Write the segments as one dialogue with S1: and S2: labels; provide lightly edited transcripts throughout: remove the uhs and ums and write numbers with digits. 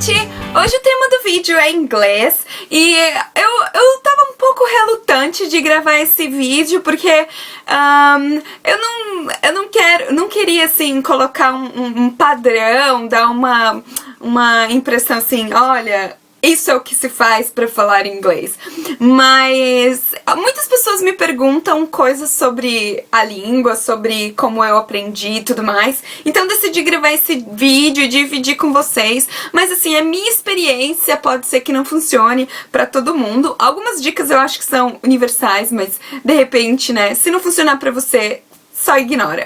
S1: gente! Hoje o tema do vídeo é inglês e eu tava um pouco relutante de gravar esse vídeo porque eu não queria assim colocar um padrão, dar uma impressão assim, olha, isso é o que se faz pra falar inglês. Mas muitas pessoas me perguntam coisas sobre a língua, sobre como eu aprendi e tudo mais. Então decidi gravar esse vídeo e dividir com vocês. Mas assim, a minha experiência pode ser que não funcione pra todo mundo. Algumas dicas eu acho que são universais, mas de repente, né, se não funcionar pra você, só ignora.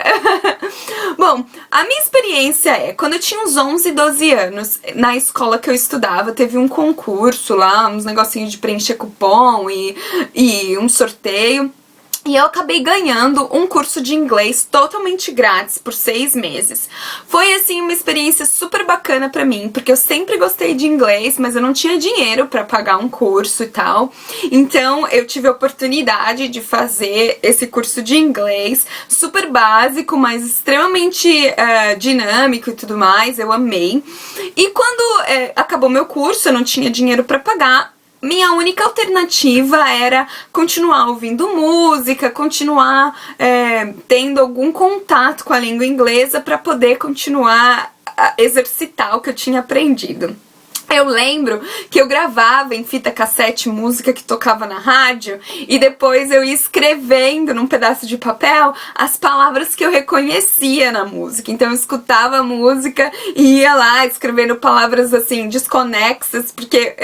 S1: Bom, a minha experiência é, quando eu tinha uns 11, 12 anos, na escola que eu estudava, teve um concurso lá, uns negocinhos de preencher cupom e um sorteio. E eu acabei ganhando um curso de inglês totalmente grátis por 6 meses. Foi, assim, uma experiência super bacana pra mim, porque eu sempre gostei de inglês, mas eu não tinha dinheiro pra pagar um curso e tal. Então, eu tive a oportunidade de fazer esse curso de inglês, super básico, mas extremamente dinâmico e tudo mais. Eu amei. E quando acabou meu curso, eu não tinha dinheiro pra pagar. Minha única alternativa era continuar ouvindo música, continuar tendo algum contato com a língua inglesa para poder continuar a exercitar o que eu tinha aprendido. Eu lembro que eu gravava em fita cassete música que tocava na rádio e depois eu ia escrevendo num pedaço de papel as palavras que eu reconhecia na música. Então eu escutava a música e ia lá escrevendo palavras assim desconectas, porque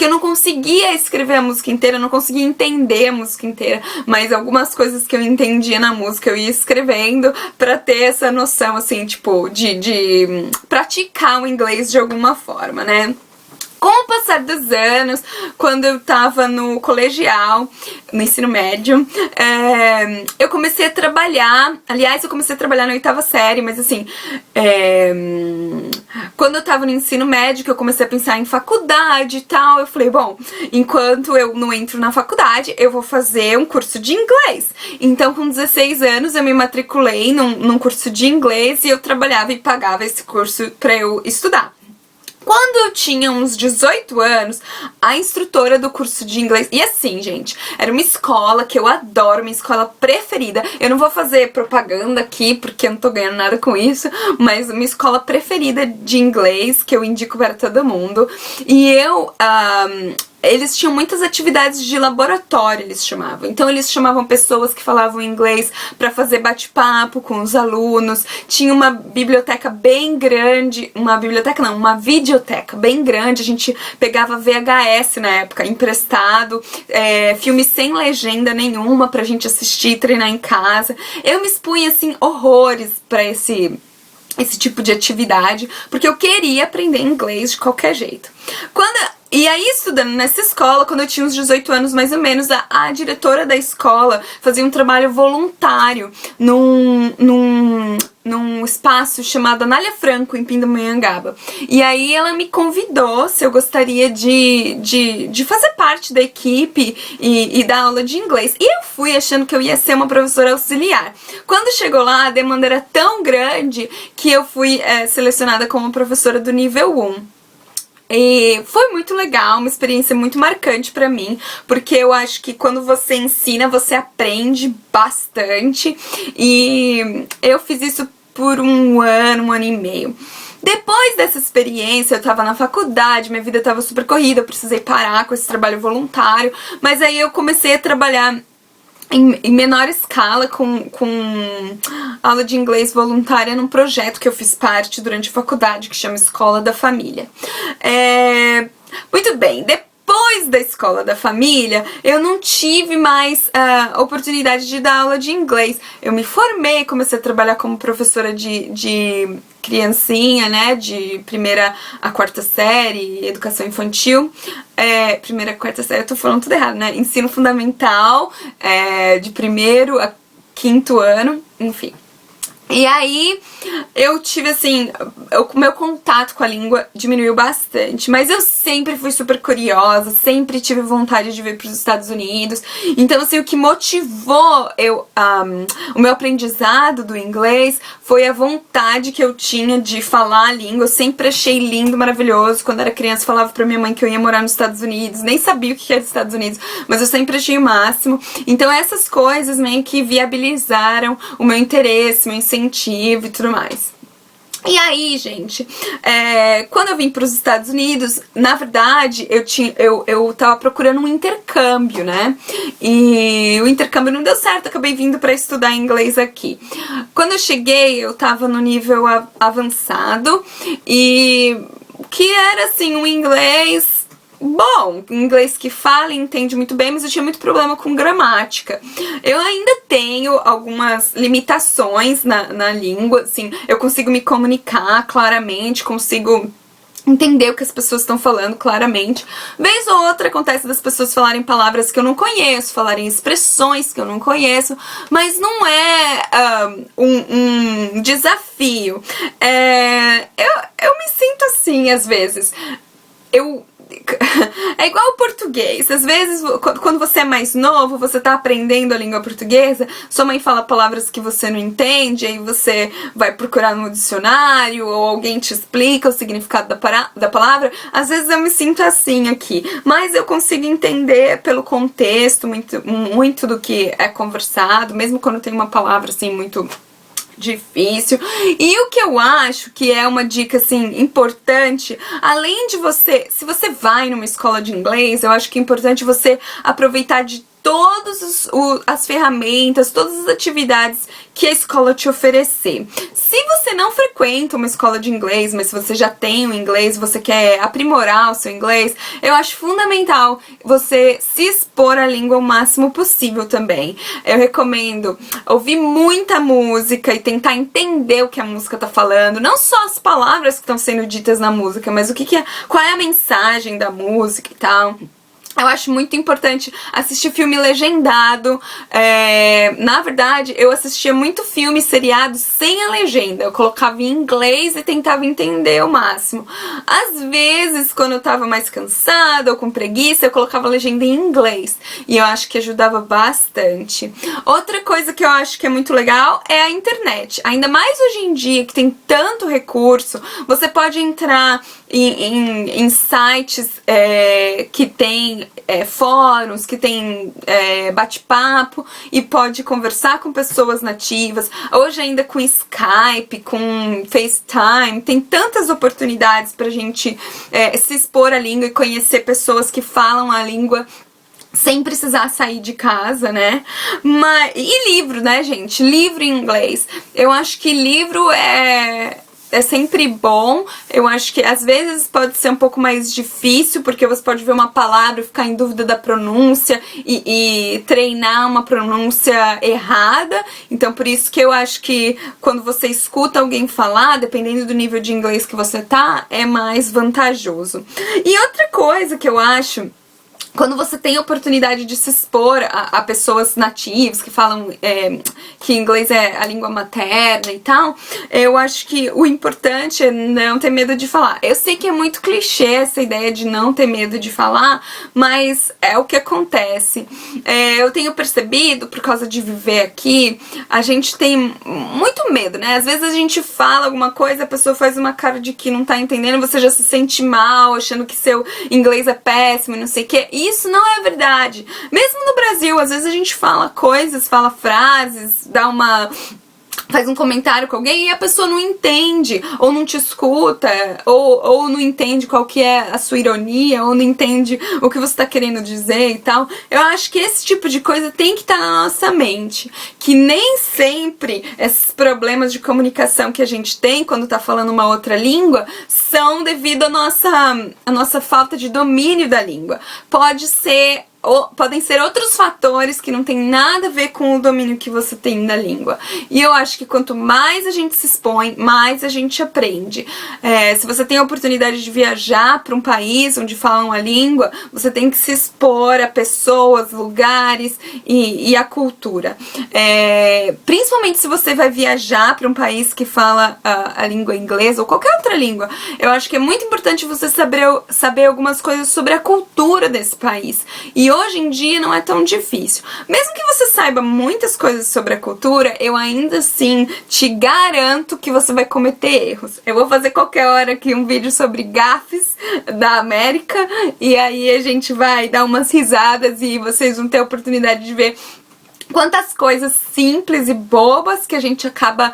S1: eu não conseguia escrever a música inteira, eu não conseguia entender a música inteira, mas algumas coisas que eu entendia na música eu ia escrevendo pra ter essa noção assim, tipo, de praticar o inglês de alguma forma, né? Com o passar dos anos, quando eu tava no colegial, no ensino médio, eu comecei a trabalhar. Aliás, eu comecei a trabalhar na 8ª série, mas assim, quando eu tava no ensino médio, que eu comecei a pensar em faculdade e tal, eu falei, bom, enquanto eu não entro na faculdade, eu vou fazer um curso de inglês. Então, com 16 anos, eu me matriculei num curso de inglês e eu trabalhava e pagava esse curso pra eu estudar. Quando eu tinha uns 18 anos, a instrutora do curso de inglês... E assim, gente, era uma escola que eu adoro, minha escola preferida. Eu não vou fazer propaganda aqui, porque eu não tô ganhando nada com isso, mas minha escola preferida de inglês, que eu indico para todo mundo. E eles tinham muitas atividades de laboratório, eles chamavam. Então eles chamavam pessoas que falavam inglês pra fazer bate-papo com os alunos. Tinha uma biblioteca bem grande, uma videoteca bem grande. A gente pegava VHS na época, emprestado, filme sem legenda nenhuma pra gente assistir e treinar em casa. Eu me expunha, assim, horrores pra esse tipo de atividade, porque eu queria aprender inglês de qualquer jeito. E aí, estudando nessa escola, quando eu tinha uns 18 anos mais ou menos, a diretora da escola fazia um trabalho voluntário num espaço chamado Anália Franco, em Pindamonhangaba. E aí ela me convidou se eu gostaria de fazer parte da equipe e dar aula de inglês. E eu fui achando que eu ia ser uma professora auxiliar. Quando chegou lá, a demanda era tão grande que eu fui selecionada como professora do nível 1. E foi muito legal, uma experiência muito marcante pra mim, porque eu acho que quando você ensina, você aprende bastante, e eu fiz isso por um ano e meio. Depois dessa experiência, eu tava na faculdade, minha vida tava super corrida, eu precisei parar com esse trabalho voluntário, mas aí eu comecei a trabalhar em menor escala, com aula de inglês voluntária num projeto que eu fiz parte durante a faculdade, que chama Escola da Família. Muito bem, depois da Escola da Família, eu não tive mais oportunidade de dar aula de inglês. Eu me formei, comecei a trabalhar como professora de criancinha, né, de 1ª a 4ª série, educação infantil. 1ª a 4ª série, eu tô falando tudo errado, né, ensino fundamental, de 1º a 5º ano, enfim. E aí eu tive assim, o meu contato com a língua diminuiu bastante, mas eu sempre fui super curiosa, sempre tive vontade de vir para os Estados Unidos. Então assim, o que motivou o meu aprendizado do inglês foi a vontade que eu tinha de falar a língua. Eu sempre achei lindo, maravilhoso. Quando era criança, falava pra minha mãe que eu ia morar nos Estados Unidos, nem sabia o que era os Estados Unidos, mas eu sempre achei o máximo. Então essas coisas meio que viabilizaram o meu interesse, meu incentivo e tudo mais. E aí, gente, quando eu vim para os Estados Unidos, na verdade, eu tava procurando um intercâmbio, né? E o intercâmbio não deu certo, acabei vindo para estudar inglês aqui. Quando eu cheguei, eu tava no nível avançado e que era assim um inglês bom, inglês que fala e entende muito bem, mas eu tinha muito problema com gramática. Eu ainda tenho algumas limitações na língua, assim, eu consigo me comunicar claramente, consigo entender o que as pessoas estão falando claramente. Vez ou outra acontece das pessoas falarem palavras que eu não conheço, falarem expressões que eu não conheço, mas não é um desafio. Eu me sinto assim às vezes. É igual o português. Às vezes, quando você é mais novo, você tá aprendendo a língua portuguesa, sua mãe fala palavras que você não entende, aí você vai procurar no dicionário, ou alguém te explica o significado da palavra. Às vezes eu me sinto assim aqui, mas eu consigo entender pelo contexto muito do que é conversado, mesmo quando tem uma palavra assim muito difícil. E o que eu acho que é uma dica assim importante, além de você, se você vai numa escola de inglês, eu acho que é importante você aproveitar de todas as ferramentas, todas as atividades que a escola te oferecer. Se você não frequenta uma escola de inglês, mas se você já tem o inglês, você quer aprimorar o seu inglês, eu acho fundamental você se expor à língua o máximo possível também. Eu recomendo ouvir muita música e tentar entender o que a música tá falando, não só as palavras que estão sendo ditas na música, mas qual é a mensagem da música e tal. Eu acho muito importante assistir filme legendado. Na verdade, eu assistia muito filme seriado sem a legenda. Eu colocava em inglês e tentava entender o máximo. Às vezes, quando eu tava mais cansada ou com preguiça, eu colocava a legenda em inglês. E eu acho que ajudava bastante. Outra coisa que eu acho que é muito legal é a internet. Ainda mais hoje em dia, que tem tanto recurso, você pode entrar em sites que tem fóruns, que tem bate-papo e pode conversar com pessoas nativas. Hoje ainda com Skype, com FaceTime, tem tantas oportunidades pra gente se expor à língua e conhecer pessoas que falam a língua sem precisar sair de casa, né? E livro, né, gente? Livro em inglês. Eu acho que livro é sempre bom. Eu acho que às vezes pode ser um pouco mais difícil, porque você pode ver uma palavra e ficar em dúvida da pronúncia e treinar uma pronúncia errada. Então por isso que eu acho que quando você escuta alguém falar, dependendo do nível de inglês que você tá, é mais vantajoso. E outra coisa que eu acho, quando você tem a oportunidade de se expor a pessoas nativas que falam que inglês é a língua materna e tal, eu acho que o importante é não ter medo de falar. Eu sei que é muito clichê essa ideia de não ter medo de falar, mas é o que acontece. Eu tenho percebido, por causa de viver aqui, a gente tem muito medo, né? Às vezes a gente fala alguma coisa, a pessoa faz uma cara de que não tá entendendo, você já se sente mal, achando que seu inglês é péssimo e não sei o que. Isso não é verdade. Mesmo no Brasil, às vezes a gente fala coisas, fala frases, faz um comentário com alguém e a pessoa não entende, ou não te escuta, ou não entende qual que é a sua ironia, ou não entende o que você tá querendo dizer e tal. Eu acho que esse tipo de coisa tem que estar na nossa mente, que nem sempre esses problemas de comunicação que a gente tem quando tá falando uma outra língua são devido à nossa falta de domínio da língua. Pode ser podem ser outros fatores que não tem nada a ver com o domínio que você tem da língua. E eu acho que quanto mais a gente se expõe, mais a gente aprende. Se você tem a oportunidade de viajar para um país onde falam a língua, você tem que se expor a pessoas, lugares e a cultura. Principalmente se você vai viajar para um país que fala a língua inglesa ou qualquer outra língua, eu acho que é muito importante você saber algumas coisas sobre a cultura desse país. E hoje em dia não é tão difícil. Mesmo que você saiba muitas coisas sobre a cultura, eu ainda assim te garanto que você vai cometer erros. Eu vou fazer qualquer hora aqui um vídeo sobre gafes da América e aí a gente vai dar umas risadas e vocês vão ter a oportunidade de ver quantas coisas simples e bobas que a gente acaba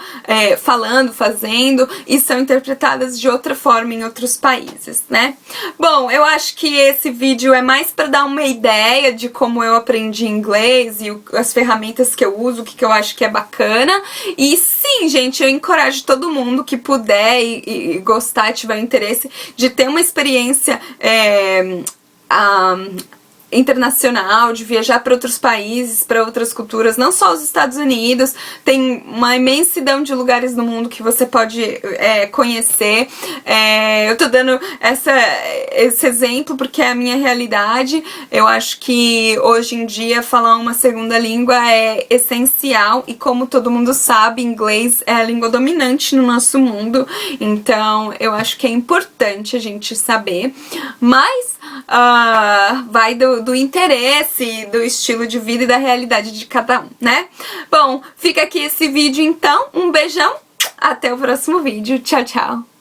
S1: falando, fazendo e são interpretadas de outra forma em outros países, né? Bom, eu acho que esse vídeo é mais para dar uma ideia de como eu aprendi inglês e as ferramentas que eu uso, o que eu acho que é bacana. E sim, gente, eu encorajo todo mundo que puder e gostar, tiver interesse de ter uma experiência internacional, de viajar para outros países, para outras culturas, não só os Estados Unidos, tem uma imensidão de lugares no mundo que você pode conhecer. Eu tô dando esse exemplo porque é a minha realidade. Eu acho que hoje em dia falar uma segunda língua é essencial e, como todo mundo sabe, inglês é a língua dominante no nosso mundo, então eu acho que é importante a gente saber, mas vai do interesse, do estilo de vida e da realidade de cada um, né? Bom, fica aqui esse vídeo então, um beijão, até o próximo vídeo, tchau, tchau!